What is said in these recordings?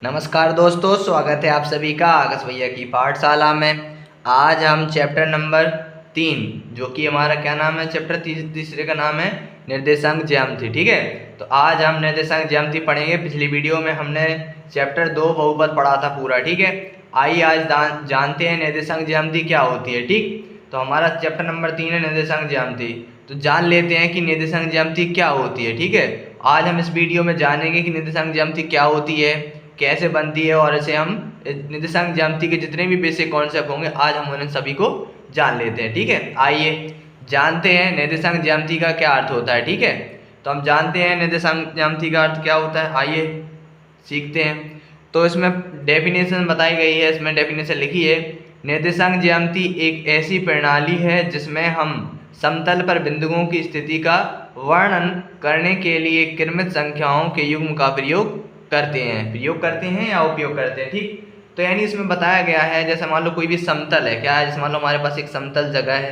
नमस्कार दोस्तों, स्वागत है आप सभी का आकाश भैया की पाठशाला में। आज हम चैप्टर नंबर 3 जो कि हमारा क्या नाम है, चैप्टर तीसरे का नाम है निर्देशांक ज्यामिति। ठीक है, तो आज हम निर्देशांक ज्यामिति पढ़ेंगे। पिछली वीडियो में हमने चैप्टर 2 बहुपद पढ़ा था पूरा। ठीक है, आइए आज जानते हैं निर्देशांक ज्यामिति क्या होती है। ठीक, तो हमारा चैप्टर नंबर 3 है निर्देशांक ज्यामिति। तो जान लेते हैं कि निर्देशांक ज्यामिति क्या होती है। ठीक है, आज हम इस वीडियो में जानेंगे कि निर्देशांक ज्यामिति क्या होती है, कैसे बनती है, और ऐसे हम निर्देशांक ज्यामिति के जितने भी बेसिक कॉन्सेप्ट होंगे आज हम उन सभी को जान लेते हैं। ठीक है, आइए जानते हैं निर्देशांक ज्यामिति का क्या अर्थ होता है। ठीक है, तो हम जानते हैं निर्देशांक ज्यामिति का अर्थ क्या होता है, आइए सीखते हैं। तो इसमें डेफिनेशन बताई गई है, इसमें डेफिनेशन लिखी है। निर्देशांक ज्यामिति एक ऐसी प्रणाली है जिसमें हम समतल पर बिंदुओं की स्थिति का वर्णन करने के लिए क्रमित संख्याओं के युग्म का प्रयोग करते हैं या उपयोग करते हैं। ठीक, तो यानी इसमें बताया गया है, जैसे मान लो कोई भी समतल है, क्या है, जैसे मान लो हमारे पास एक समतल जगह है।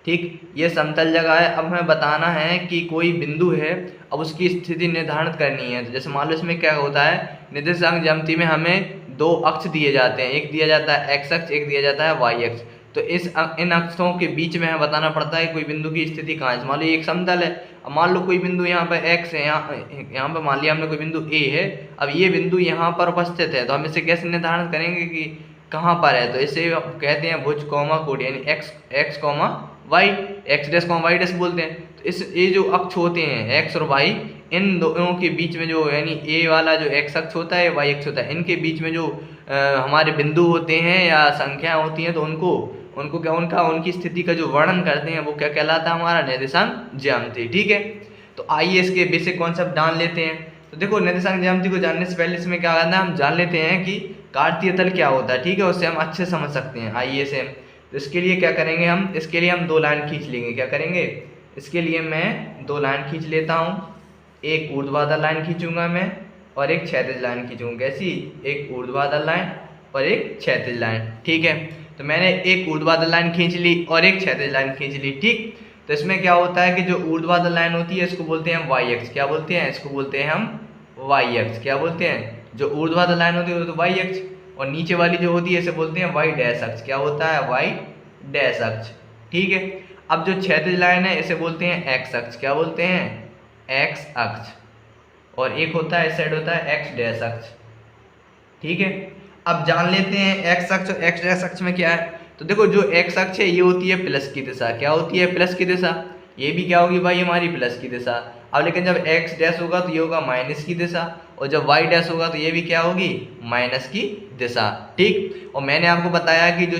ठीक, ये समतल जगह है। अब हमें बताना है कि कोई बिंदु है, अब उसकी स्थिति निर्धारित करनी है। तो जैसे मान लो इसमें क्या होता है, निर्देशांक ज्यामिति में हमें दो अक्ष दिए जाते हैं, एक दिया जाता है एक्स अक्ष, एक दिया जाता है वाई अक्ष। तो इन अक्षों के बीच में हमें बताना पड़ता है कोई बिंदु की स्थिति कहाँ है। मान लो ये एक समतल है, अब मान लो कोई बिंदु यहाँ पर x है, यहाँ पर मान लिया हमने कोई बिंदु a है। अब ये बिंदु यहाँ पर उपस्थित है, तो हम इसे कैसे निर्धारण करेंगे कि कहाँ पर है। तो इसे कहते हैं भुज कॉमा कोटि, यानी x comma y, x dash comma y dash बोलते हैं। तो इस ये जो अक्ष होते हैं x और y, इन दोनों के बीच में जो यानी a वाला जो x अक्ष होता है, y अक्ष होता है, इनके बीच में जो हमारे बिंदु होते हैं या संख्या होती हैं, तो उनको क्या उनकी स्थिति का जो वर्णन करते हैं वो क्या कहलाता है, हमारा निर्देशांक ज्यामिति। ठीक है, तो आइए इसके बेसिक कॉन्सेप्ट जान लेते हैं। तो देखो, निर्देशांक ज्यामिति को जानने से पहले इसमें क्या करना है, हम जान लेते हैं कि कार्तीय तल क्या होता है। ठीक है, उससे हम अच्छे समझ सकते हैं। आइए इसे, तो इसके लिए क्या करेंगे, इसके लिए हम दो लाइन खींच लेंगे। क्या करेंगे, इसके लिए मैं दो लाइन खींच लेता हूँ। एक ऊर्ध्वाधर लाइन खींचूंगा मैं और एक क्षैतिज लाइन खींचूंगा। कैसी, एक ऊर्ध्वाधर लाइन और एक क्षैतिज लाइन। ठीक है, तो मैंने एक ऊर्ध्वाधर लाइन खींच ली और एक क्षैतिज लाइन खींच ली। ठीक, तो इसमें क्या होता है कि जो ऊर्ध्वाधर लाइन होती है इसको बोलते हैं वाई अक्ष। क्या बोलते हैं, इसको बोलते हैं हम वाई अक्ष। क्या बोलते हैं, जो ऊर्ध्वाधर लाइन होती है वो तो वाई अक्ष, और नीचे वाली जो होती है इसे बोलते हैं वाई डैश अक्ष। क्या होता है, वाई डैश अक्ष। ठीक है, अब जो क्षैतिज लाइन है इसे बोलते हैं एक्स अक्ष। क्या बोलते हैं, एक्स अक्ष, और एक होता है इस साइड होता है एक्स डैश अक्ष। ठीक है, अब जान लेते हैं एक्स अक्ष और एक्स डैश अक्ष में क्या है। तो देखो, जो एक्स अक्ष है ये होती है प्लस की दिशा। क्या होती है, प्लस की दिशा। ये भी क्या होगी भाई, हमारी प्लस की दिशा। अब लेकिन जब एक्स डैश होगा तो ये होगा माइनस की दिशा, और जब वाई डैश होगा तो ये भी क्या होगी, माइनस की दिशा। ठीक, और मैंने आपको बताया कि जो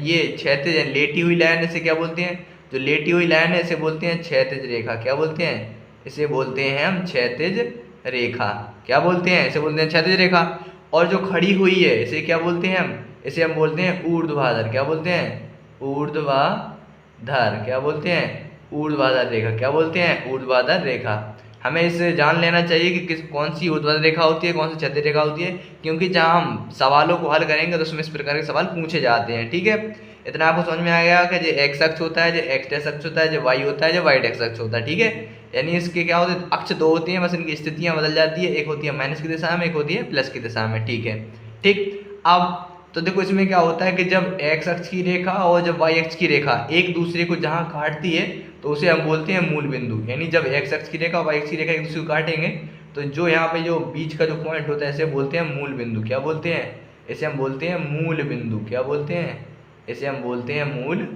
ये क्षैतिज लेटी हुई लाइन इसे क्या बोलते हैं, जो लेटी हुई लाइन है इसे बोलते हैं क्षैतिज रेखा। क्या बोलते हैं, इसे बोलते हैं हम क्षैतिज रेखा। क्या बोलते हैं, इसे बोलते हैं क्षैतिज रेखा। और जो खड़ी हुई है इसे क्या बोलते हैं इसे हम बोलते हैं ऊर्ध्वाधर। क्या बोलते हैं, ऊर्ध्वाधर। क्या बोलते हैं, ऊर्ध्वाधर रेखा। क्या बोलते हैं, ऊर्ध्वाधर रेखा। हमें इससे जान लेना चाहिए कि कौन सी ऊर्ध्वाधर रेखा होती है, कौन सी क्षैतिज रेखा होती है, क्योंकि जहाँ हम सवालों को हल करेंगे तो उसमें इस प्रकार के सवाल पूछे जाते हैं। ठीक है, इतना आपको समझ में आ गया कि जो एक्स अक्ष होता है, जो एक्स डैश अक्ष होता है, जो वाई होता है, जो वाई डैश अक्ष होता है। ठीक है, यानी इसके क्या होते हैं, अक्ष दो होती हैं, बस इनकी स्थितियां बदल जाती है। एक होती है माइनस की दिशा में, एक होती है प्लस की दिशा में। ठीक है, ठीक, अब तो देखो इसमें क्या होता है कि जब एक्स अक्ष की रेखा और जब वाई अक्ष की रेखा एक दूसरे को जहाँ काटती है तो उसे हम बोलते हैं मूल बिंदु। यानी जब एक्स अक्ष की रेखा और वाई अक्ष की रेखा एक दूसरे को काटेंगे तो जो यहाँ पे जो बीच का जो पॉइंट होता है इसे बोलते हैं मूल बिंदु। क्या बोलते हैं, इसे हम बोलते हैं मूल बिंदु। क्या बोलते हैं, इसे हम बोलते हैं मूल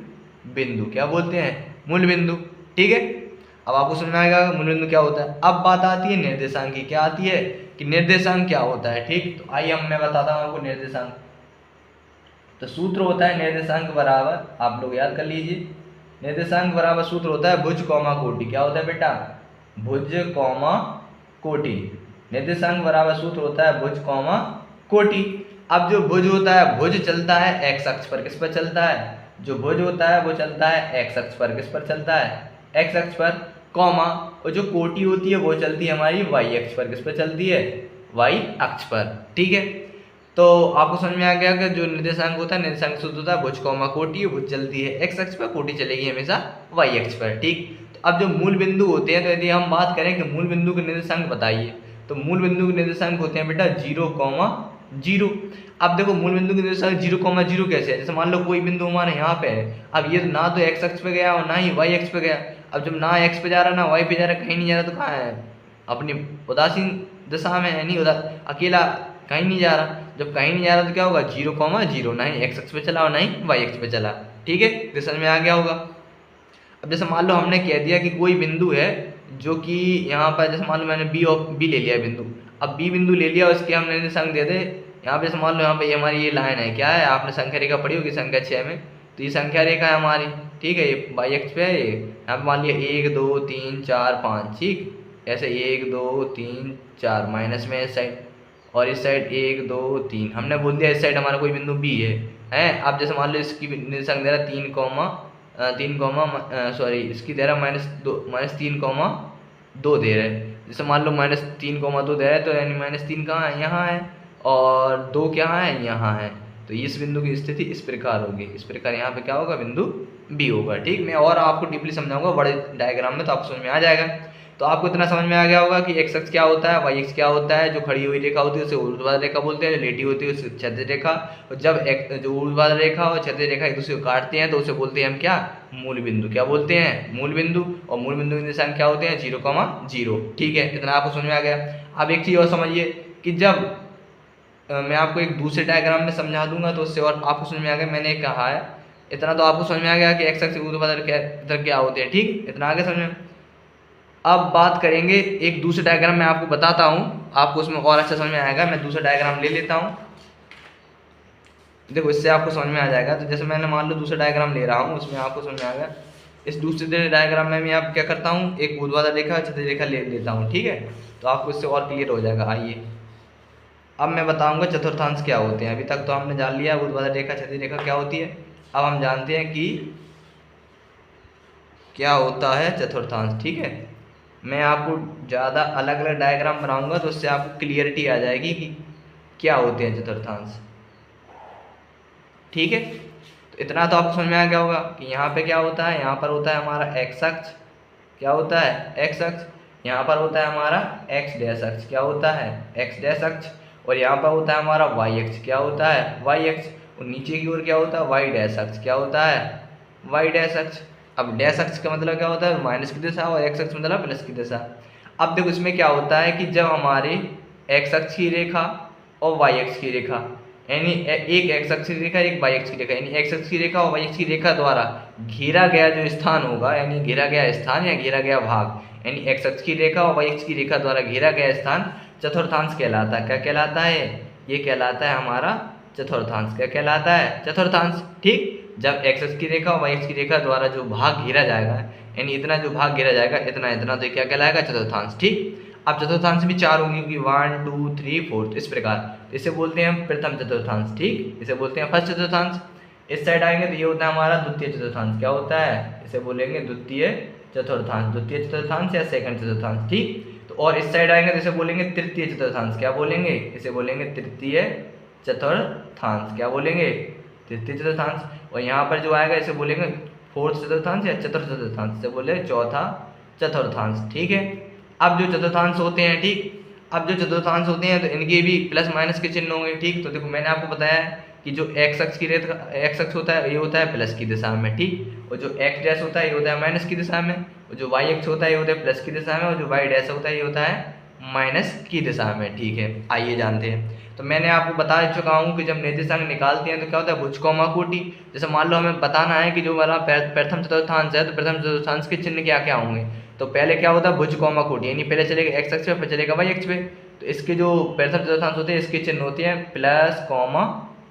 बिंदु। क्या बोलते हैं, मूल बिंदु। ठीक है, अब आपको समझ आएगा मूल बिंदु क्या होता है। अब बात आती है निर्देशांक की। क्या आती है कि निर्देशांक क्या होता है। ठीक, तो आइए मैं बताता हूँ आपको निर्देशांक। तो सूत्र होता है निर्देशांक बराबर, आप लोग याद कर लीजिए, निर्देशांक बराबर सूत्र होता है भुज कॉमा कोटि। क्या होता है बेटा, भुज कॉमा कोटि। निर्देशांक बराबर सूत्र होता है भुज कॉमा कोटि। अब जो भुज होता है, भुज चलता है एक्स अक्ष पर। किस पर चलता है, जो भुज होता है वो चलता है एक्स अक्ष पर। किस पर चलता है, एक्स अक्ष पर, कॉमा, और जो कोटि होती है वो चलती है हमारी वाई अक्ष पर। किस पर चलती है, वाई अक्ष पर। ठीक है, तो आपको समझ में आ गया कि जो निर्देशांक होता है, निर्देशांक सूत्र होता है भुज कॉमा कोटि। भुज चलती है एक्स अक्ष पर, कोटि चलेगी हमेशा वाई अक्ष पर। ठीक, तो अब जो मूल बिंदु होते हैं, तो यदि हम बात करें कि मूल बिंदु के निर्देशांक बताइए, तो मूल बिंदु के निर्देशांक होते हैं बेटा 0, जीरो। अब देखो मूल बिंदु की निर्देशांक 0,0 कैसे है, जैसे मान लो कोई बिंदु हमारे यहाँ पे है, अब ये ना तो एक्स अक्ष पे गया और ना ही वाई अक्ष पे गया। अब जब ना एक्स पे जा रहा ना वाई पे जा रहा, कहीं नहीं जा रहा, तो कहाँ है, अपनी उदासीन दिशा में है, नहीं अकेला कहीं नहीं जा रहा। जब कहीं नहीं जा रहा तो क्या होगा, 0,0, ना ही एक्स अक्ष पे चला और ना ही वाई अक्ष पे चला। ठीक है, तो समझ में आ गया होगा। अब जैसे मान लो हमने कह दिया कि कोई बिंदु है जो कि यहाँ पर, जैसे मान लो मैंने बी ले लिया बिंदु। अब बी बिंदु ले लिया, उसके हमने निर्देशांक दे दे यहाँ पे। जैसे मान लो यहाँ पे ये हमारी ये लाइन है, क्या है, आपने संख्या रेखा पढ़ी होगी संख्या 6 में, तो ये संख्या रेखा है हमारी। ठीक है, ये वाई अक्ष पे है, ये यहाँ पे मान लिया 1 2 3 4 5। ठीक, ऐसे 1 2 3 4 माइनस में इस साइड, और इस साइड 1 2 3। हमने बोल दिया इस साइड हमारा कोई बिंदु बी है। अब जैसे मान लो इसकी निर्देशांक दे रहा 3, इसकी दे रहा -3,2 दे रहा है। जैसे मान लो -3,2 दे रहा है, तो यानी -3 कहाँ है, यहाँ है, और 2 क्या है, यहाँ है। तो इस बिंदु की स्थिति इस प्रकार होगी, इस प्रकार यहाँ पे क्या होगा, बिंदु बी होगा। ठीक, मैं और आपको डीपली समझाऊंगा बड़े डायग्राम में, तो आपको समझ में आ जाएगा। तो आपको इतना समझ में आ गया होगा कि एक्स अक्ष क्या होता है, वाई अक्ष क्या होता है। जो खड़ी हुई रेखा होती है उसे ऊर्ध्वाधर रेखा बोलते हैं, जो लेटी होती है उसे क्षैतिज रेखा। और जब जो ऊर्ध्वाधर रेखा और क्षैतिज रेखा एक दूसरे को काटते हैं तो उसे बोलते हैं हम क्या, मूल बिंदु। क्या बोलते हैं, मूल बिंदु। और मूल बिंदु के निर्देशांक क्या होते हैं, 0,0। ठीक है, इतना आपको समझ में आ गया। अब एक चीज़ और समझिए कि जब मैं आपको एक दूसरे डायग्राम में समझा दूंगा तो उससे और आपको समझ में आ गया। मैंने कहा है इतना तो आपको समझ में आ गया कि एक्स अक्ष ऊर्ध्वाधर क्या होते हैं। ठीक, इतना आगे समझ में। अब बात करेंगे एक दूसरे डायग्राम में, आपको बताता हूँ, आपको उसमें और अच्छा समझ में आएगा। मैं दूसरा डायग्राम ले लेता हूँ, देखो इससे आपको समझ में आ जाएगा। तो जैसे मैंने मान लो दूसरा डायग्राम ले रहा हूँ, उसमें आपको समझ में आ गया। इस दूसरे डायग्राम में मैं आप क्या करता हूँ, एक ऊर्ध्वाधर रेखा क्षैतिज रेखा ले लेता हूँ। ठीक है, तो आपको इससे और क्लियर हो जाएगा। आइए अब मैं बताऊंगा चतुर्थांश क्या होते हैं। अभी तक तो हमने जान लिया ऊर्ध्वाधर रेखा क्षैतिज रेखा क्या होती है। अब हम जानते हैं कि क्या होता है चतुर्थांश। ठीक है, मैं आपको ज़्यादा अलग अलग डायग्राम बनाऊंगा तो उससे आपको क्लियरिटी आ जाएगी कि क्या होते हैं चतुर्थांश। ठीक है, तो इतना तो आपको समझ में आ गया होगा कि यहाँ पे क्या होता है, यहाँ पर होता है हमारा एक्स अक्ष। क्या होता है, एक्स अक्ष। यहाँ पर होता है हमारा एक्स डैश अक्ष। क्या होता है, एक्स डैश अक्ष। और यहाँ पर होता है हमारा वाई अक्ष। क्या होता है, वाई अक्ष। और नीचे की ओर क्या होता है, वाई डैश अक्ष। क्या होता है, वाई डैश अक्ष। अब डैश अक्ष का मतलब क्या होता है, माइनस की दिशा, और एक्स अक्ष मतलब प्लस की दिशा। अब देखो इसमें क्या होता है कि जब हमारे एक्स अक्ष की रेखा और वाई अक्ष की रेखा, यानी एक एक्स अक्ष की रेखा एक वाई अक्ष की रेखा, यानी एक्स अक्ष की रेखा और वाई अक्ष की रेखा द्वारा घेरा गया जो स्थान होगा, यानी घेरा गया स्थान या घेरा गया भाग, यानी एक्स अक्ष की रेखा और वाई अक्ष की रेखा द्वारा घेरा गया स्थान चतुर्थांश कहलाता है। क्या कहलाता है, ये कहलाता है हमारा चतुर्थांश। क्या कहलाता है, चतुर्थांश। ठीक, जब एक्स अक्ष की रेखा और वाई अक्ष की रेखा द्वारा जो भाग घेरा जाएगा, यानी इतना जो भाग घेरा जाएगा इतना इतना, तो क्या कहलाएगा, चतुर्थांश। ठीक, अब चतुर्थांश भी 4 होंगे क्योंकि 1 2 3 4 इस प्रकार। इसे बोलते हैं हम प्रथम चतुर्थांश। ठीक, इसे बोलते हैं फर्स्ट चतुर्थांश। इस साइड आएंगे तो ये होता है हमारा द्वितीय चतुर्थांश। क्या होता है, इसे बोलेंगे द्वितीय चतुर्थांश, द्वितीय चतुर्थांश या सेकंड चतुर्थांश। ठीक, तो और इस साइड आएंगे तो इसे बोलेंगे तृतीय चतुर्थांश। क्या बोलेंगे, इसे बोलेंगे तृतीय चतुर्थांश। क्या बोलेंगे, तृतीय चतुर्थांश। और यहाँ पर जो आएगा इसे बोलेंगे फोर्थ चतुर्थांश या चतुर्थ चतुर्थांश, इसे बोले चौथा चतुर्थांश। ठीक है, अब जो चतुर्थांश होते हैं, ठीक, अब जो चतुर्थांश होते हैं तो इनके भी प्लस माइनस के चिन्ह होंगे। ठीक, तो देखो मैंने आपको बताया है कि जो एक्स अक्ष की रेखा, एक्स अक्ष होता है ये होता है प्लस की दिशा में। ठीक, और जो एक्स डैश होता है ये होता है माइनस की दिशा में, और जो वाई अक्ष होता है ये होता है प्लस की दिशा में, और जो वाई डैश होता है ये होता है माइनस की दिशा में। ठीक है, आइए जानते हैं। तो मैंने आपको बता चुका हूँ कि जब निर्देशांक निकालते हैं तो क्या होता है, भुज कौमा कोटि। जैसे मान लो हमें बताना है कि जो हमारा प्रथम चतुर्थांश है तो प्रथम चतुर्थांश के चिन्ह क्या क्या होंगे। तो पहले क्या होता है, भुज कौमा कोटि, यानी पहले चलेगा एक्स अक्ष पे फिर चलेगा वाई अक्ष पे। तो इसके जो प्रथम चतुर्थांश होते हैं इसके चिन्ह होते हैं प्लस कॉमा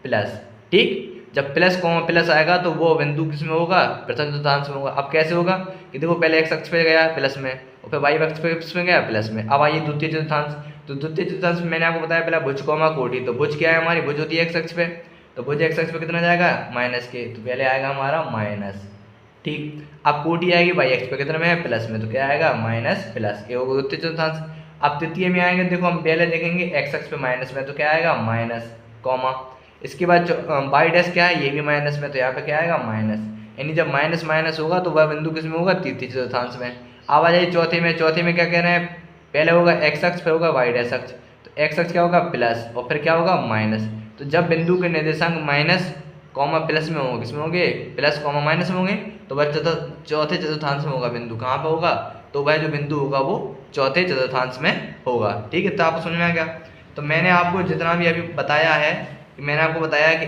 प्लस। ठीक, जब प्लस कॉमा प्लस आएगा तो वो बिंदु किसमें होगा, प्रथम चतुर्थांश में होगा। अब कैसे होगा कि देखो पहले एक्स अक्ष पे गया प्लस में, और फिर वाई अक्ष पे गया प्लस में। अब आइए द्वितीय चतुर्थांश। तो द्वितीय चतुर्थांश में मैंने आपको बताया पहला भुज कौमा कोटि। तो भुज क्या है हमारी, भुज होती है एक्स अक्ष पे, तो भुज एक्स अक्ष पे कितना जाएगा, माइनस के, तो पहले आएगा हमारा माइनस। ठीक, अब कोटि आएगी वाई एक्स पे कितने में है, प्लस में, तो क्या आएगा माइनस प्लस, ये होगा द्वितीय चतुर्थांश। अब तृतीय में आएंगे, देखो हम पहले देखेंगे एक्स अक्ष पे माइनस में, तो क्या आएगा माइनस कॉमा। इसके बाद जो वाई डैश क्या है, ये भी माइनस में, तो यहाँ पे क्या आएगा माइनस, यानी जब माइनस माइनस होगा तो वह बिंदु किस में होगा, तृतीय चतुर्थांश में। अब आ जाइए चौथे में। चौथे में क्या कह रहे हैं, पहले होगा एक्स अक्ष फिर होगा वाई डैश अक्ष। तो एक्स अक्ष क्या होगा प्लस और फिर क्या होगा माइनस। तो जब बिंदु के निर्देशांक माइनस कॉमा प्लस में होंगे, किसमें होंगे प्लस कॉमा माइनस में होंगे, तो वह चौथे चतुर्थांश में होगा। बिंदु कहाँ पर होगा, तो वह जो बिंदु होगा वो चौथे चतुर्थांश में होगा। ठीक है, तो आपको समझ में आ गया। तो मैंने आपको जितना भी अभी बताया है, मैंने आपको बताया कि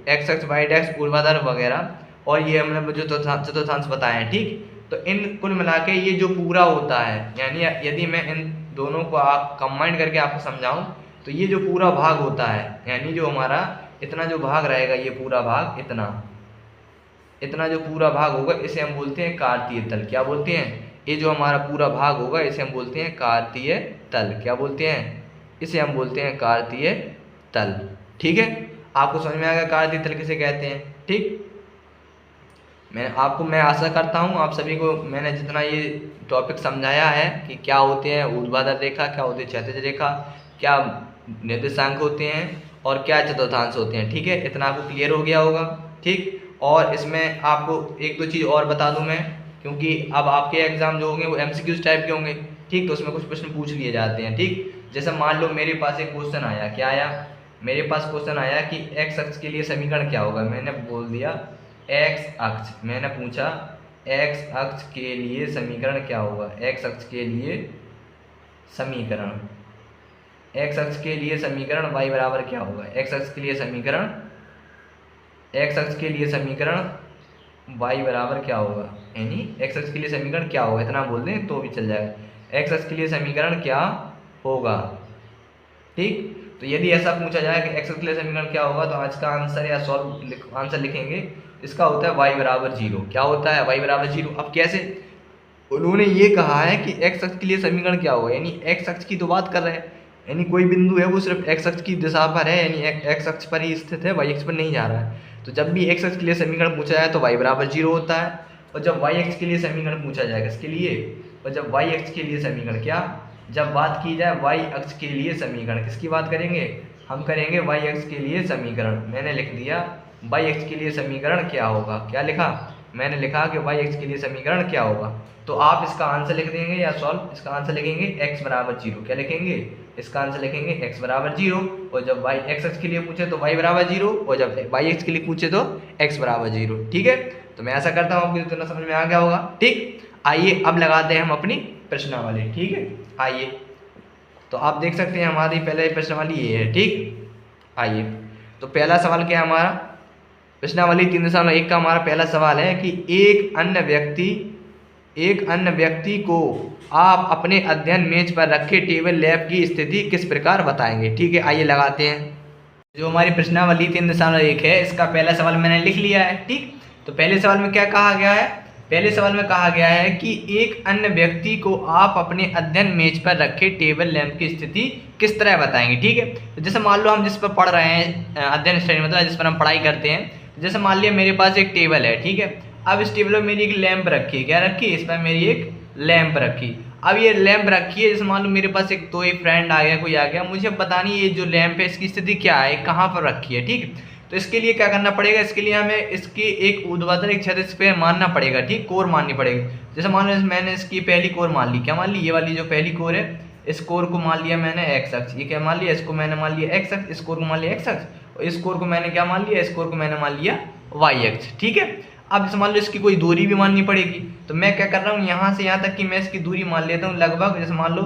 एक्स अक्ष वाई अक्ष ऊर्ध्वाधर वगैरह, और ये हमने जो चतुर्थांश बताए हैं। ठीक, तो इन कुल मिला के ये जो पूरा होता है, यानी यदि मैं इन दोनों को आप कंबाइन करके आपको समझाऊं तो ये जो पूरा भाग होता है, यानी जो हमारा इतना जो भाग रहेगा, ये पूरा भाग इतना जो पूरा भाग होगा इसे हम बोलते हैं कार्तीय तल। क्या बोलते हैं, ये जो हमारा पूरा भाग होगा इसे हम बोलते हैं कार्तीय तल। क्या बोलते हैं, इसे हम बोलते हैं कार्तीय तल। ठीक है, आपको समझ में आ गया कार्तीय तल किसे कहते हैं। ठीक, मैं आशा करता हूँ आप सभी को मैंने जितना ये टॉपिक समझाया है कि क्या होते हैं ऊर्ध्वाधर रेखा, क्या होती है क्षैतिज रेखा, क्या निर्देशांक होते हैं और क्या चतुर्थांश होते हैं। ठीक है, इतना आपको क्लियर हो गया होगा। ठीक, और इसमें आपको एक दो चीज़ और बता दूं मैं, क्योंकि अब आपके एग्जाम जो होंगे वो MCQs टाइप के होंगे। ठीक, तो उसमें कुछ प्रश्न पूछ लिए जाते हैं। ठीक, जैसे मान लो मेरे पास एक क्वेश्चन आया, क्या आया, मेरे पास क्वेश्चन आया कि एक्स अक्ष के लिए समीकरण क्या होगा। मैंने बोल दिया एक्स अक्ष, मैंने पूछा एक्स अक्ष के लिए समीकरण क्या होगा। एक्स अक्ष के लिए समीकरण, एक्स अक्ष के लिए समीकरण y बराबर क्या होगा। एक्स अक्ष के लिए समीकरण, एक्स अक्ष के लिए समीकरण y बराबर क्या होगा, यानी एक्स अक्ष के लिए समीकरण क्या होगा, इतना बोल दें तो भी चल जाएगा। एक्स अक्ष के लिए समीकरण क्या होगा। ठीक, तो यदि ऐसा पूछा जाए कि एक्स अक्ष के लिए समीकरण क्या होगा, तो आज का आंसर या सॉल्व आंसर लिखेंगे, इसका होता है y बराबर 0। क्या होता है, y बराबर 0। अब कैसे, उन्होंने ये कहा है कि एक्स अक्ष के लिए समीकरण क्या होगा, यानी एक्स अक्ष की तो बात कर रहे हैं, यानी कोई बिंदु है वो सिर्फ एक्स अक्ष की दिशा पर है, यानी एक्स अक्ष पर ही स्थित है, वाई अक्ष पर नहीं जा रहा है। तो जब भी एक्स अक्ष के लिए समीकरण पूछा जाए तो y बराबर 0 होता है, और जब वाई अक्ष के लिए समीकरण पूछा जाएगा इसके लिए, और जब वाई अक्ष के लिए समीकरण क्या, जब बात की जाए वाई अक्ष के लिए समीकरण, किसकी बात करेंगे, हम करेंगे वाई अक्ष के लिए समीकरण। मैंने लिख दिया वाई अक्ष के लिए समीकरण क्या होगा। क्या लिखा, मैंने लिखा कि वाई अक्ष के लिए समीकरण क्या होगा। तो आप इसका आंसर लिख देंगे या सॉल्व, इसका आंसर लिखेंगे x बराबर 0। क्या लिखेंगे, इसका आंसर लिखेंगे x बराबर 0, और जब y एक्स अक्ष के लिए पूछे तो y बराबर 0, और जब y अक्ष के लिए पूछे तो x बराबर 0। ठीक है, तो मैं ऐसा करता हूँ आपको इतना समझ में आ गया होगा। ठीक, आइए अब लगाते हैं हम अपनी प्रश्नावली। ठीक है, आइए, तो आप देख सकते हैं हमारी पहले प्रश्नावली ये है। ठीक, आइए, तो पहला सवाल क्या है हमारा, प्रश्नावली 3.1 का हमारा पहला सवाल है कि एक अन्य व्यक्ति को आप अपने अध्ययन मेज पर रखे टेबल लैंप की स्थिति किस प्रकार बताएंगे। ठीक है, आइए लगाते हैं। जो हमारी प्रश्नावली 3.1 है, इसका पहला सवाल मैंने लिख लिया है। ठीक, तो पहले सवाल में क्या कहा गया है, पहले सवाल में कहा गया है कि एक अन्य व्यक्ति को आप अपने अध्ययन मेज पर रखे टेबल लैंप की स्थिति किस तरह बताएंगे। ठीक है, तो जैसे मान लो हम जिस पर पढ़ रहे हैं, अध्ययन स्टडी मतलब जिस पर हम पढ़ाई करते हैं, जैसे मान लिया मेरे पास एक टेबल है। ठीक है, अब इस टेबल में मेरी एक लैंप रखी है। क्या रखी है, इस पर मेरी एक लैंप रखी। अब ये लैंप रखी है, जैसे मान लो मेरे पास एक फ्रेंड आ गया, कोई आ गया, मुझे पता नहीं ये जो लैंप है इसकी स्थिति क्या है, कहाँ पर रखी है। ठीक, तो इसके लिए क्या करना पड़ेगा, इसके लिए हमें इसकी एक ऊर्ध्वाधर एक क्षैतिज पे मानना पड़ेगा। ठीक, कोर माननी पड़ेगी। जैसे मान लो मैंने इसकी पहली कोर मान ली, क्या मान ली, ये वाली जो पहली कोर है, इस कोर को मान लिया मैंने एक्स अक्ष। ये क्या मान लिया, इसको मैंने मान लिया एक्स अक्ष, इस कोर को मान लिया एक्स अक्ष, और इस कोर को मैंने क्या मान लिया, इस कोर को मैंने मान लिया वाई अक्ष। ठीक है, अब जैसे मान लो इसकी कोई दूरी भी माननी पड़ेगी, तो मैं क्या कर रहा हूँ, यहाँ से यहाँ तक की मैं इसकी दूरी मान लेता हूँ लगभग। जैसे मान लो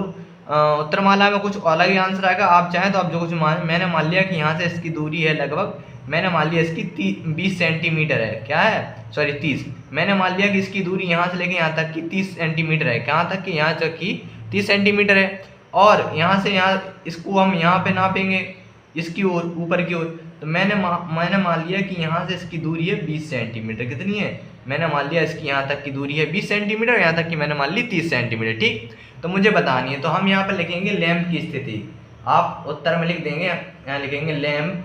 उत्तरमाला में कुछ अलग ही आंसर आएगा, आप चाहें तो आप जो कुछ मैंने मान लिया कि यहाँ से इसकी दूरी है लगभग, मैंने मान लिया इसकी 20 सेंटीमीटर है। क्या है, सॉरी 30। मैंने मान लिया कि इसकी दूरी यहाँ से लेके यहाँ तक की 30 सेंटीमीटर है। कहाँ तक की, यहाँ तक की 30 सेंटीमीटर है। और यहाँ से यहाँ इसको हम यहाँ पे नापेंगे इसकी ओर, ऊपर की ओर, तो मैंने मान लिया कि यहाँ से इसकी दूरी है 20 सेंटीमीटर। कितनी है, मैंने मान लिया इसकी यहाँ तक की दूरी है 20 सेंटीमीटर, यहाँ तक की मैंने मान ली 30 सेंटीमीटर। ठीक, तो मुझे बतानी है, तो हम यहाँ पर लिखेंगे लैंप की स्थिति। आप उत्तर में लिख देंगे, यहाँ लिखेंगे लैंप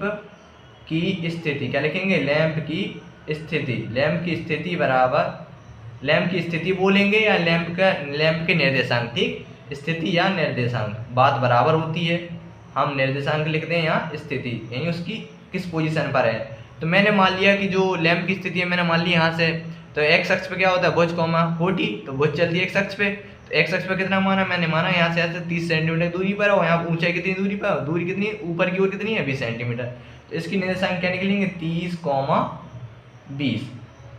की स्थिति। क्या लिखेंगे, लैंप की स्थिति। लैंप की स्थिति बराबर, लैंप की स्थिति बोलेंगे या लैंप के निर्देशांक। ठीक, स्थिति या निर्देशांक बात बराबर होती है। हम निर्देशांक लिखते हैं यहाँ स्थिति, यानी उसकी किस पोजीशन पर है। तो मैंने मान लिया कि जो लैंप की स्थिति है मैंने मान ली यहाँ से, तो एक्स अक्ष पे क्या होता है, भुज कोमा 40, तो भुज चलती है एक्स अक्ष पे, तो एक्स अक्ष पर कितना माना मैंने, माना यहाँ से 30 सेंटीमीटर दूरी पर, और यहाँ ऊंचाई कितनी दूरी पर, दूरी कितनी ऊपर की ओर कितनी है 20 सेंटीमीटर। तो इसकी निर्देशांक क्या निकलेंगे 30,20,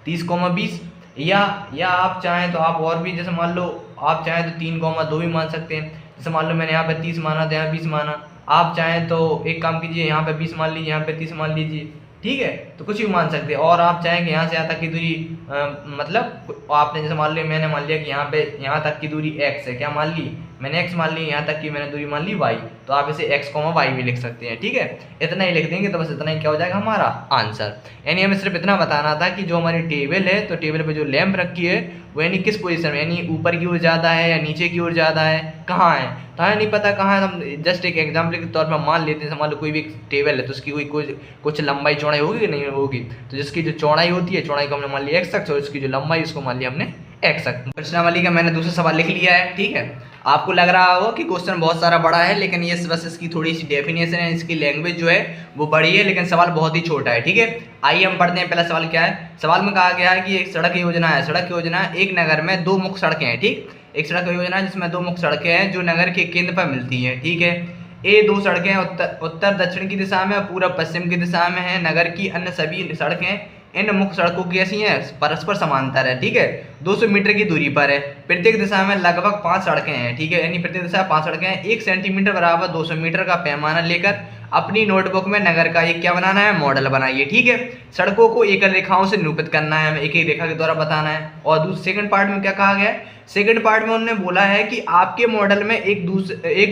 30,20। या आप चाहें तो आप और भी, जैसे मान लो आप चाहें तो 3,2 भी मान सकते हैं। जैसे मान लो मैंने यहाँ पे 30 माना तो यहाँ 20 माना। आप चाहें तो एक काम कीजिए, यहाँ पे 20 मान लीजिए, यहाँ पे 30 मान लीजिए, ठीक है। तो कुछ भी मान सकते हैं। और आप चाहें कि यहाँ से यहाँ तक की दूरी मतलब आपने जैसे मान लिया, मैंने मान लिया कि यहाँ तक की दूरी x है, क्या मान ली मैंने x मान ली, यहाँ तक की मैंने दूरी मान ली y, तो आप इसे x, y भी लिख सकते हैं, ठीक है। इतना ही लिख देंगे तो बस इतना ही क्या हो जाएगा हमारा आंसर। यानी हमें सिर्फ इतना बताना था कि जो हमारी टेबल है, तो टेबल पे जो लैंप रखी है वो यानी किस पोजीशन में, यानी ऊपर की ओर ज़्यादा है या नीचे की ओर ज़्यादा है, कहाँ है, तो हमें नहीं पता कहाँ है। हम जस्ट एक एग्जाम्पल के तौर पर मान लेते हैं, मान लो कोई भी टेबल है तो उसकी कुछ लंबाई चौड़ाई होगी कि नहीं होगी, तो जिसकी जो चौड़ाई होती है, चौड़ाई को हमने मान लिया x अक्ष, और इसकी जो लंबाई उसको मान लिया हमने x अक्ष। प्रश्नावली का मैंने दूसरा सवाल लिख लिया है, ठीक है। आपको लग रहा हो कि क्वेश्चन बहुत सारा बड़ा है, लेकिन ये बस इसकी थोड़ी सी डेफिनेशन है, इसकी लैंग्वेज जो है वो बड़ी है, लेकिन सवाल बहुत ही छोटा है, ठीक है। आइए हम पढ़ते हैं। पहला सवाल क्या है। सवाल में कहा गया है कि एक सड़क योजना है। सड़क योजना एक नगर में दो मुख्य सड़कें हैं, ठीक। एक सड़क योजना है जिसमें दो मुख्य सड़कें हैं जो नगर के केंद्र पर मिलती हैं, ठीक है। ये दो सड़कें उत्तर दक्षिण की दिशा में, पूर्व पश्चिम की दिशा में है। नगर की अन्य सभी सड़कें इन मुख्य सड़कों की ऐसी हैं, परस्पर समांतर है, ठीक है, 200 मीटर की दूरी पर है। प्रत्येक दिशा में लगभग 5 सड़कें हैं, ठीक है, यानी प्रत्येक दिशा 5 सड़कें हैं। 1 सेंटीमीटर बराबर 200 मीटर का पैमाना लेकर अपनी नोटबुक में नगर का एक क्या बनाना है, मॉडल बनाइए, ठीक है। सड़कों को एकल रेखाओं से निरूपित करना है, हमें एक एक रेखा के द्वारा बताना है। और सेकंड पार्ट में क्या कहा गया है, सेकंड पार्ट में उन्होंने बोला है कि आपके मॉडल में एक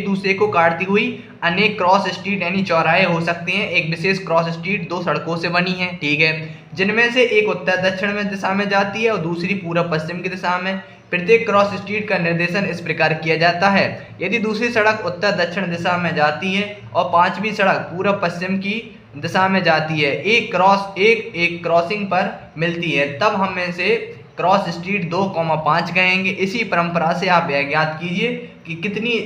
दूसरे को काटती हुई अनेक क्रॉस स्ट्रीट यानी चौराहे हो सकते हैं। एक विशेष क्रॉस स्ट्रीट 2 सड़कों से बनी है, ठीक है, जिनमें से एक उत्तर दक्षिण में दिशा में जाती है और दूसरी पूर्व पश्चिम की दिशा में। प्रत्येक क्रॉस स्ट्रीट का निर्देशन इस प्रकार किया जाता है। यदि दूसरी सड़क उत्तर दक्षिण दिशा में जाती है और पांचवी सड़क पूर्व पश्चिम की दिशा में जाती है, एक क्रॉसिंग पर मिलती है, तब हम इसे क्रॉस स्ट्रीट 2,5 कहेंगे। इसी परंपरा से आप यह ज्ञात कीजिए कि कितनी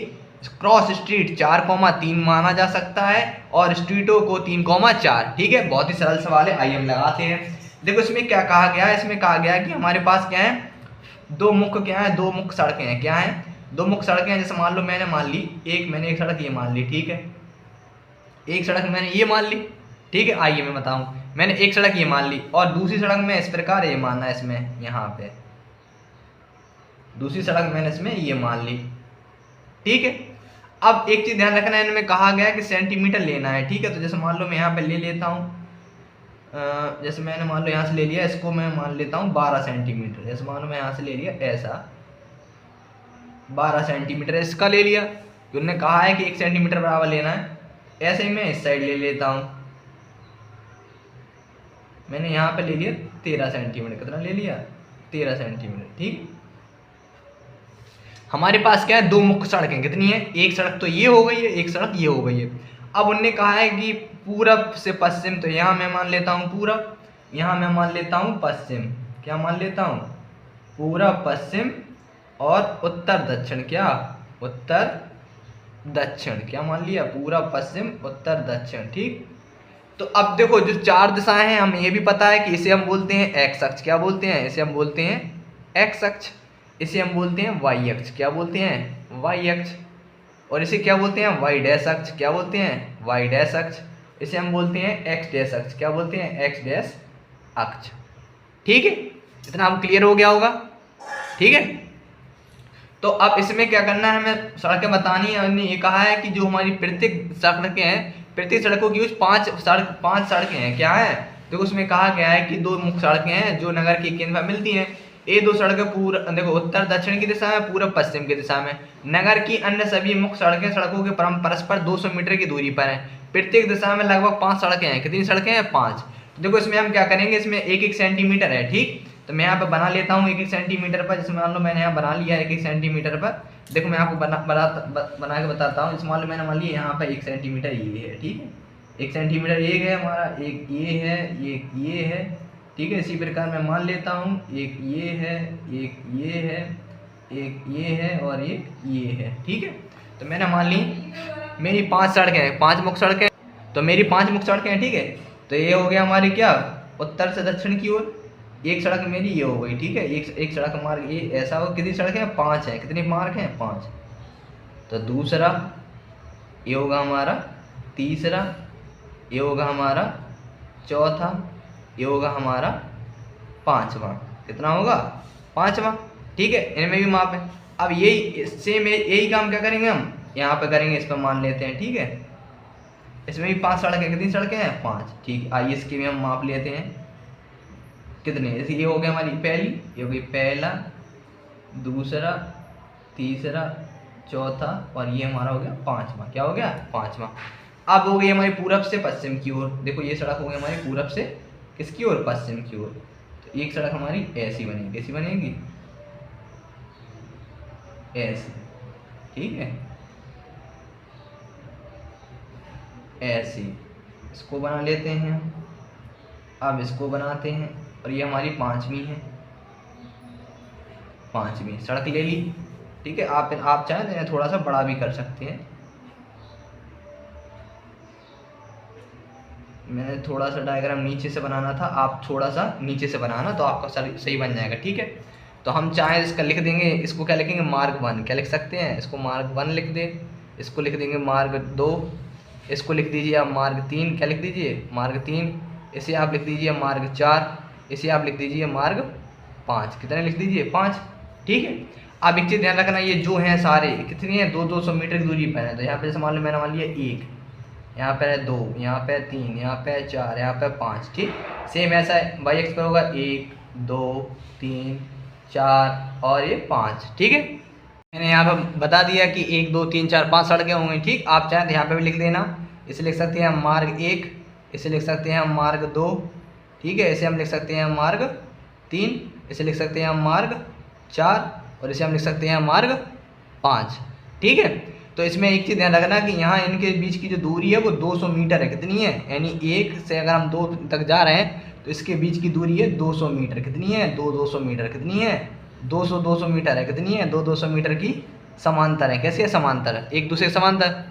क्रॉस स्ट्रीट 4,3 माना जा सकता है और स्ट्रीटों को 3,4, ठीक है। बहुत ही सरल सवाल है, आइए हम लगाते हैं। देखो इसमें क्या कहा गया है, इसमें कहा गया है कि हमारे पास क्या है, दो मुख्य सड़कें हैं, क्या है, 2 मुख्य सड़कें हैं। जैसे मान लो मैंने एक सड़क ये मान ली, ठीक है, एक सड़क मैंने ये मान ली, ठीक है। आइए मैं बताऊं, मैंने एक सड़क ये मान ली और दूसरी सड़क में इस प्रकार ये मानना है, इसमें यहाँ पे दूसरी सड़क मैंने इसमें ये मान ली, ठीक है। अब एक चीज ध्यान रखना है, इनमें कहा गया है कि सेंटीमीटर लेना है, ठीक है। तो जैसे मान लो मैं यहाँ पे ले लेता हूँ, जैसे मैंने मान लो यहाँ से ले लिया, इसको मैं मान लेता हूँ 12 सेंटीमीटर। जैसे मान लो मैं यहाँ से ले लिया ऐसा 12 सेंटीमीटर इसका ले लिया, तो उन्होंने कहा है कि 1 सेंटीमीटर बराबर लेना है। ऐसे ही मैं इस साइड ले लेता हूँ, मैंने यहाँ पे ले लिया 13 सेंटीमीटर। कितना ले लिया, 13 सेंटीमीटर, ठीक। हमारे पास क्या है, 2 मुख्य सड़कें कितनी है, एक सड़क तो ये हो गई है, एक सड़क ये हो गई है। अब उनने कहा है कि पूरब से पश्चिम, तो यहाँ मैं मान लेता हूँ पूरब, यहाँ मैं मान लेता हूँ पश्चिम, क्या मान लेता हूँ, पूरब पश्चिम, और उत्तर दक्षिण, क्या उत्तर दक्षिण, क्या मान लिया, पूरब पश्चिम उत्तर दक्षिण, ठीक। तो अब देखो जो 4 दिशाएं हैं, हमें ये भी पता है कि इसे हम बोलते हैं एक्स अक्ष, क्या बोलते हैं, इसे हम बोलते हैं एक्स अक्ष, इसे हम बोलते हैं वाई अक्ष, क्या बोलते हैं, वाई अक्ष, और इसे क्या बोलते हैं, वाई डैश अक्ष, क्या बोलते हैं, वाई डैश अक्ष, इसे हम बोलते हैं एक्स डैश अक्ष, क्या बोलते हैं, एक्स डैश अक्ष, ठीक है। इतना अब क्लियर हो गया होगा, ठीक है। तो अब इसमें क्या करना है, हमें सड़कें बतानी है। हमने ये कहा है कि जो हमारी प्रत्येक सड़कें हैं, प्रत्येक सड़कों की उस 5 सड़कें हैं, क्या है, देखो उसमें कहा गया है कि 2 मुख्य सड़कें हैं जो नगर के केंद्र पर मिलती हैं। ये 2 सड़कें देखो उत्तर दक्षिण की दिशा में, पूर्व पश्चिम की दिशा में। नगर की अन्य सभी मुख्य सड़कों के परस्पर 200 मीटर की दूरी पर हैं। प्रत्येक दिशा में लगभग 5 सड़कें हैं। कितनी सड़कें हैं, 5। तो देखो इसमें हम क्या करेंगे, इसमें 1-1 सेंटीमीटर है, ठीक। तो मैं यहाँ पे बना लेता हूँ 1-1 सेंटीमीटर पर। जैसे मान लो मैंने यहाँ बना लिया 1-1 सेंटीमीटर पर। देखो मैं आपको बना के बताता हूँ। जैसे मान लो मैंने मान लिया यहाँ पर 1 सेंटीमीटर ये है, ठीक है, 1 सेंटीमीटर एक है हमारा, एक ये है, एक ये है, ठीक है। इसी प्रकार मैं मान लेता हूँ, एक ये है, एक ये है, एक ये है और एक ये है, ठीक है। तो मैंने मान ली मेरी 5 सड़कें हैं, 5 मुख्य सड़कें, तो मेरी 5 मुख्य सड़कें हैं, ठीक है। तो ये हो गया हमारी क्या, उत्तर से दक्षिण की ओर, एक सड़क मेरी ये हो गई, ठीक है, एक सड़क मार्ग ये ऐसा हो, कितनी सड़क है, 5 है, कितने मार्ग हैं, 5। तो दूसरा ये होगा हमारा, तीसरा ये होगा हमारा, चौथा ये होगा हमारा, पांचवा। कितना होगा, पांचवा, ठीक है, इनमें भी माप है। अब यही सेम यही काम क्या करेंगे हम यहाँ पे करेंगे, इस पर मान लेते हैं, ठीक है, इसमें भी 5 सड़कें, कितनी सड़कें हैं, 5, ठीक। आइए इसके भी हम माप लेते हैं, कितने, ये हो गया हमारी पहली, ये हो गई पहला, दूसरा, तीसरा, चौथा, और ये हमारा हो गया पांचवा। क्या हो गया, पांचवा। अब हो गई हमारी पूरब से पश्चिम की ओर, देखो ये सड़क हो गई हमारी पूरब से किसकी ओर, पश्चिम की ओर। तो एक सड़क हमारी ऐसी बनेगी, कैसी बनेगी, ऐसी, ठीक है, ऐसी, इसको बना लेते हैं। अब इसको बनाते हैं, और ये हमारी पांचवी है, पांचवी सड़क ले ली, ठीक है। आप चाहें तो थोड़ा सा बड़ा भी कर सकते हैं, मैंने थोड़ा सा डायग्राम नीचे से बनाना था, आप थोड़ा सा नीचे से बनाना, तो आपका सही बन जाएगा, ठीक है। तो हम चाहें इसका लिख देंगे, इसको क्या लिखेंगे, मार्ग 1, क्या लिख सकते हैं, इसको मार्ग 1 लिख दें, इसको लिख देंगे मार्ग 2, इसको लिख दीजिए आप मार्ग 3, क्या लिख दीजिए, मार्ग 3, इसे आप लिख दीजिए मार्ग 4, इसे आप लिख दीजिए मार्ग 5, कितने लिख दीजिए, 5, ठीक है। अब एक चीज़ ध्यान रखना, ये जो हैं सारे कितनी है, 200 मीटर की दूरी पर है। तो यहाँ पे जैसे मान लो मैंने मान लिया 1, यहाँ पे है 2, यहाँ पे 3, यहाँ पे 4, यहाँ पे 5, ठीक। सेम ऐसा है वाई एक्स पर होगा 1 2 3 4 और ये 5, ठीक है। मैंने यहाँ पे बता दिया कि 1 2 3 4 5 सड़कें होंगी, ठीक। आप चाहें तो यहाँ पे भी लिख देना, इसे लिख सकते हैं हम मार्ग 1, इसे लिख सकते हैं हम मार्ग 2, ठीक है, इसे हम लिख सकते हैं मार्ग 3, इसे लिख सकते हैं हम मार्ग 4, और इसे हम लिख सकते हैं मार्ग 5, ठीक है। तो इसमें एक चीज़ ध्यान रखना कि यहाँ इनके बीच की जो दूरी है वो 200 मीटर है, कितनी है, यानी 1 से अगर हम 2 तक जा रहे हैं तो इसके बीच की दूरी है 200 मीटर, कितनी है, 200 मीटर, कितनी है, 200 मीटर है, कितनी है, 200 मीटर की समांतर है। कैसे है, समांतर, एक दूसरे के समांतर,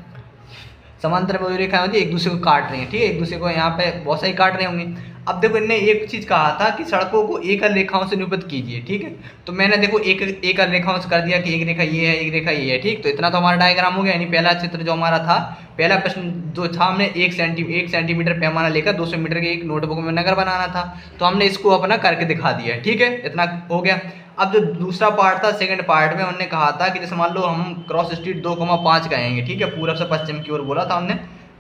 समांतर में रेखा होती है, एक दूसरे को काट रही है, ठीक है, एक दूसरे को यहाँ पे बहुत सारी काट रही होंगी। अब देखो इनने एक चीज कहा था कि सड़कों को एकल रेखाओं से निरूपित कीजिए, ठीक है। तो मैंने देखो एकल रेखाओं से कर दिया कि एक रेखा ये है, एक रेखा ये है, ठीक। तो इतना तो हमारा डायग्राम हो गया, यानी पहला चित्र जो हमारा था, पहला प्रश्न जो था, हमने 1 सेंटीमीटर पैमाना लेकर 200 मीटर के एक नोटबुक में नगर बनाना था, तो हमने इसको अपना करके दिखा दिया, ठीक है, इतना हो गया। अब जो दूसरा पार्ट था, सेकंड पार्ट में उन्होंने कहा था कि जैसे मान लो हम क्रॉस स्ट्रीट 2,5 कहेंगे, ठीक है, पूरब से पश्चिम की ओर बोला था हमने,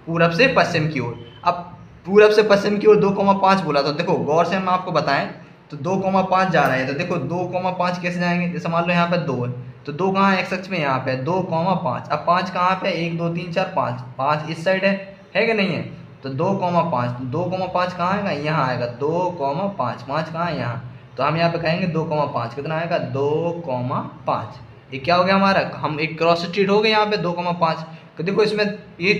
पूरब से पश्चिम की ओर। अब पूरब से पश्चिम की ओर 2,5 बोला, तो देखो गौर से हम आपको बताएं, तो 2,5 जा रहे हैं, तो देखो 2,5 कैसे जाएंगे, जैसे मान लो यहाँ पे 2 है, तो 2 कहाँ है, एक्स अक्ष में, यहाँ पे 2,5। अब 5 कहाँ पे, 1 2 3 4 5, 5 इस साइड है कि नहीं है, तो 2,5, 2,5 कहाँ आएगा, यहाँ आएगा 2,5, 5 कहाँ है, यहाँ। तो हम यहाँ पे कहेंगे 2,5, कितना आएगा, 2,5। ये क्या हो गया हमारा, हम एक क्रॉस स्ट्रीट हो गए यहाँ पे 2,5। तो देखो इसमें ये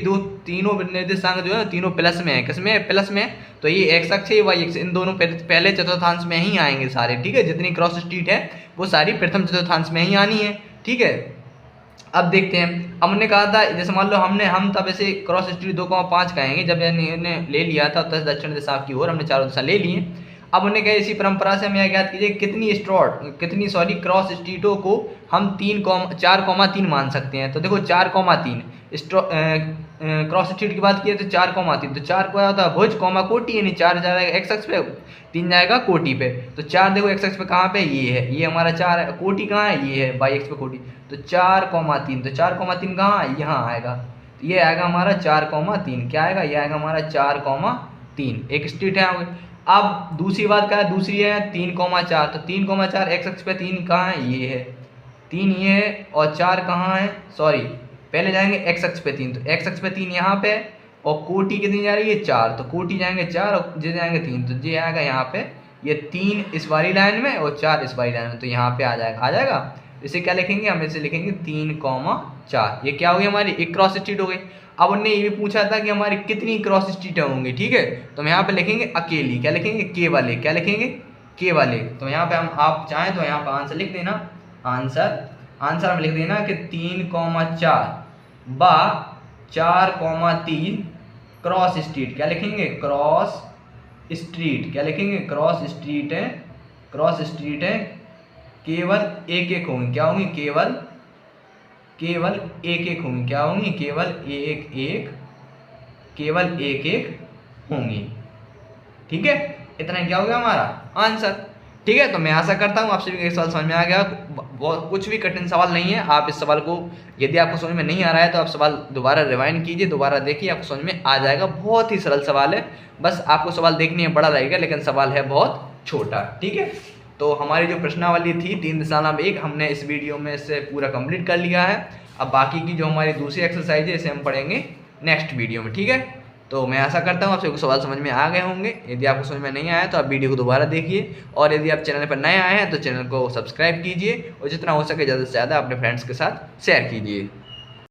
तीनों निर्देशांक जो है तीनों प्लस में है, किसमें, प्लस में। तो ये एक्स अक्ष है, वाई अक्ष, इन दोनों पहले चतुर्थांश में ही आएंगे सारे, ठीक है। जितनी क्रॉस स्ट्रीट है वो सारी प्रथम चतुर्थांश में ही आनी है, ठीक है। अब देखते हैं, हमने कहा था जैसे मान लो हम तब ऐसे क्रॉस स्ट्रीट 2,5 कहेंगे, जब इन्होंने ले लिया था उत्तर दक्षिण दिशा की ओर, हमने चारों दिशा ले लिए। अब उन्हें कहा इसी परंपरा से हमें यह ज्ञात कीजिए कितनी क्रॉस स्ट्रीटों को हम 4,3 मान सकते हैं। तो देखो 4,3 क्रॉस स्ट्रीट की बात की तो 4,3, तो 4 को होता है भुज कोटि, यानी 4 जाएगा एक्स अक्ष पे, 3 जाएगा कोटि पे। तो 4 देखो एक्स अक्ष पे कहाँ पे, ये है, ये हमारा 4 है, कोटि कहाँ है, ये है वाई एक्स पे कोटि। तो 4,3, तो 4,3 कहाँ है, यहाँ आएगा, तो ये आएगा हमारा 4,3, क्या आएगा, ये आएगा हमारा 4,3, एक स्ट्रीट है। अब दूसरी बात क्या है, दूसरी है 3,4, तो 3,4 एक्स अक्ष पे 3 कहाँ है, ये है, 3 ये है, और 4 कहाँ है, सॉरी पहले जाएंगे एक्स अक्ष पे 3, तो एक्स अक्ष पे 3 यहाँ पे, और कोटि कितनी जा रही है, 4, तो कोटि जाएंगे 4 और जे जाएंगे 3, तो जे आएगा यहाँ पे, ये 3 इस वाली लाइन में और 4 इस वाली लाइन में, तो यहाँ पे आ जाएगा। इसे क्या लिखेंगे, हम इसे लिखेंगे 3,4। ये क्या हो गई, हमारी एक क्रॉस स्ट्रीट हो गई। अब उन्होंने ये भी पूछा था कि हमारी कितनी क्रॉस स्ट्रीटें होंगी, ठीक है। तो हम यहाँ पे लिखेंगे अकेली, क्या लिखेंगे, के वाले, क्या लिखेंगे, के वाले। तो यहाँ पे हम आप चाहें तो यहाँ पे आंसर लिख देना, आंसर हम लिख देना कि 3,4 बा 4,3 क्रॉस स्ट्रीट, क्या लिखेंगे, क्रॉस स्ट्रीट, क्या लिखेंगे, क्रॉस स्ट्रीट है क्रॉस स्ट्रीट है, केवल एक एक होंगी, क्या होंगी, केवल एक एक होंगी, क्या होंगी, केवल एक एक होंगी। ठीक है, इतना क्या हो गया हमारा आंसर। ठीक है, तो मैं आशा करता हूँ आप सभी को ये सवाल समझ में आ गया। बहुत कुछ भी कठिन सवाल नहीं है। आप इस सवाल को, यदि आपको समझ में नहीं आ रहा है तो आप सवाल दोबारा रिवाइंड कीजिए, दोबारा देखिए, आपको समझ में आ जाएगा। बहुत ही सरल सवाल है, बस आपको सवाल देखनी है, बड़ा रहेगा लेकिन सवाल है बहुत छोटा। ठीक है, तो हमारी जो प्रश्नावली थी 3.1 हमने इस वीडियो में से पूरा कंप्लीट कर लिया है। अब बाकी की जो हमारी दूसरी एक्सरसाइज है इसे हम पढ़ेंगे नेक्स्ट वीडियो में। ठीक है, तो मैं आशा करता हूँ आप सबको सवाल समझ में आ गए होंगे। यदि आपको समझ में नहीं आया तो आप वीडियो को दोबारा देखिए, और यदि आप चैनल पर नए आए हैं तो चैनल को सब्सक्राइब कीजिए, और जितना हो सके ज़्यादा से ज़्यादा अपने फ्रेंड्स के साथ शेयर कीजिए।